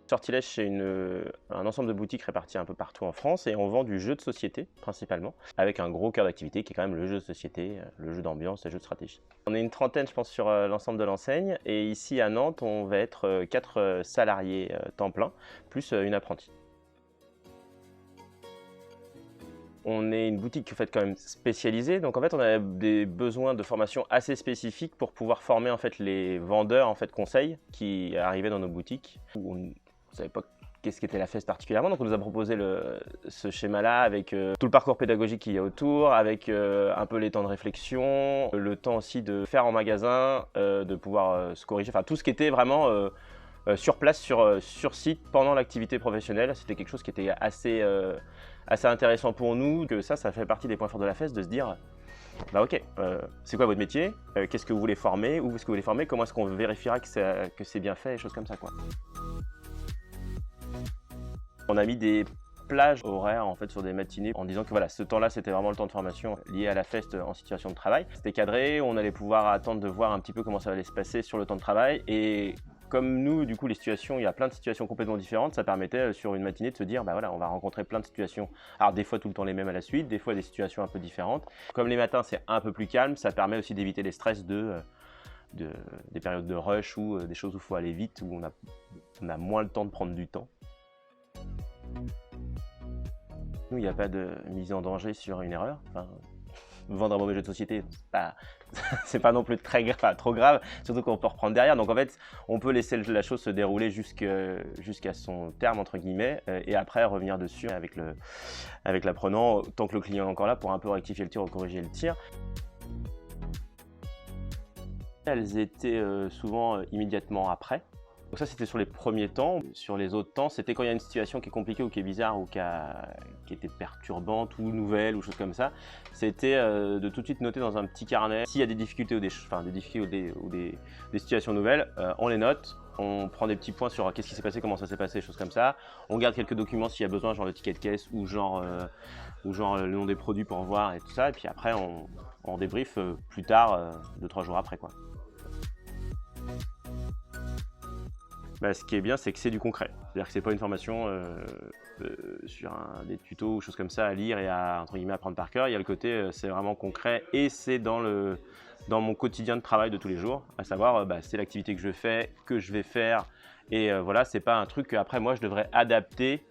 Sortilège, c'est un ensemble de boutiques réparties un peu partout en France et on vend du jeu de société principalement, avec un gros cœur d'activité qui est quand même le jeu de société, le jeu d'ambiance, le jeu de stratégie. On est une trentaine, je pense, sur l'ensemble de l'enseigne et ici à Nantes, on va être 4 salariés temps plein, plus une apprentie. On est une boutique en fait, quand même spécialisée, donc en fait on a des besoins de formation assez spécifiques pour pouvoir former en fait, les vendeurs en fait, conseils qui arrivaient dans nos boutiques. On ne savait pas qu'est-ce qu'était la feste particulièrement, donc on nous a proposé ce schéma-là avec tout le parcours pédagogique qu'il y a autour, avec un peu les temps de réflexion, le temps aussi de faire en magasin, de pouvoir se corriger, enfin tout ce qui était vraiment sur place, sur site, pendant l'activité professionnelle. C'était quelque chose qui était assez intéressant pour nous, que ça fait partie des points forts de la FES, de se dire, bah ok, c'est quoi votre métier, qu'est-ce que vous voulez former, où est-ce que vous voulez former, comment est-ce qu'on vérifiera que c'est bien fait, et choses comme ça, quoi. On a mis des plages horaires en fait, sur des matinées en disant que voilà, ce temps-là, c'était vraiment le temps de formation lié à la FEST en situation de travail. C'était cadré, on allait pouvoir attendre de voir un petit peu comment ça allait se passer sur le temps de travail, et comme nous, du coup, les situations, il y a plein de situations complètement différentes, ça permettait sur une matinée de se dire, bah voilà, on va rencontrer plein de situations. Alors des fois tout le temps les mêmes à la suite, des fois des situations un peu différentes. Comme les matins, c'est un peu plus calme, ça permet aussi d'éviter les stress des périodes de rush ou des choses où il faut aller vite, où on a moins le temps de prendre du temps. Nous, il n'y a pas de mise en danger sur une erreur. Enfin, vendre un mauvais jeu de société, c'est pas non plus trop grave, surtout qu'on peut reprendre derrière. Donc en fait, on peut laisser la chose se dérouler jusqu'à son terme, entre guillemets, et après revenir dessus avec l'apprenant, tant que le client est encore là, pour un peu rectifier le tir ou corriger le tir. Elles étaient souvent immédiatement après. Donc ça, c'était sur les premiers temps. Sur les autres temps, c'était quand il y a une situation qui est compliquée ou qui est bizarre ou qui était perturbante ou nouvelle ou chose comme ça. C'était de tout de suite noter dans un petit carnet s'il y a des difficultés ou des situations nouvelles, on les note. On prend des petits points sur qu'est-ce qui s'est passé, comment ça s'est passé, choses comme ça. On garde quelques documents s'il y a besoin, genre le ticket de caisse ou genre le nom des produits pour voir et tout ça. Et puis après, on débrief plus tard, 2-3 jours après, quoi. Bah, ce qui est bien, c'est que c'est du concret. C'est-à-dire que c'est pas une formation sur des tutos ou choses comme ça à lire et à, entre guillemets, apprendre par cœur. Il y a le côté, c'est vraiment concret et c'est dans mon quotidien de travail de tous les jours, à savoir, c'est l'activité que je fais, que je vais faire. Et voilà, c'est pas un truc qu'après, moi, je devrais adapter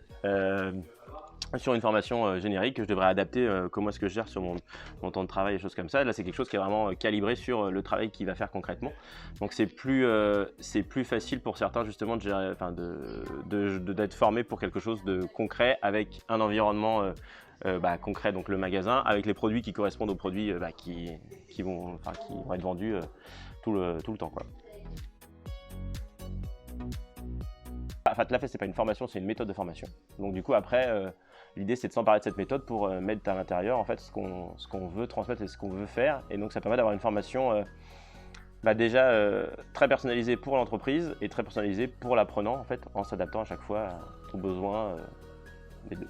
sur une formation générique, que je devrais adapter comment est-ce que je gère sur mon temps de travail et choses comme ça. Là, c'est quelque chose qui est vraiment calibré sur le travail qu'il va faire concrètement. Donc c'est plus facile pour certains justement de gérer, d'être formé pour quelque chose de concret avec un environnement concret, donc le magasin, avec les produits qui correspondent aux produits qui vont être vendus tout le temps, quoi. La FES, c'est pas une formation, c'est une méthode de formation. Donc du coup après, l'idée c'est de s'emparer de cette méthode pour mettre à l'intérieur en fait ce qu'on veut transmettre et ce qu'on veut faire. Et donc ça permet d'avoir une formation déjà très personnalisée pour l'entreprise et très personnalisée pour l'apprenant en fait, en s'adaptant à chaque fois aux besoins des deux.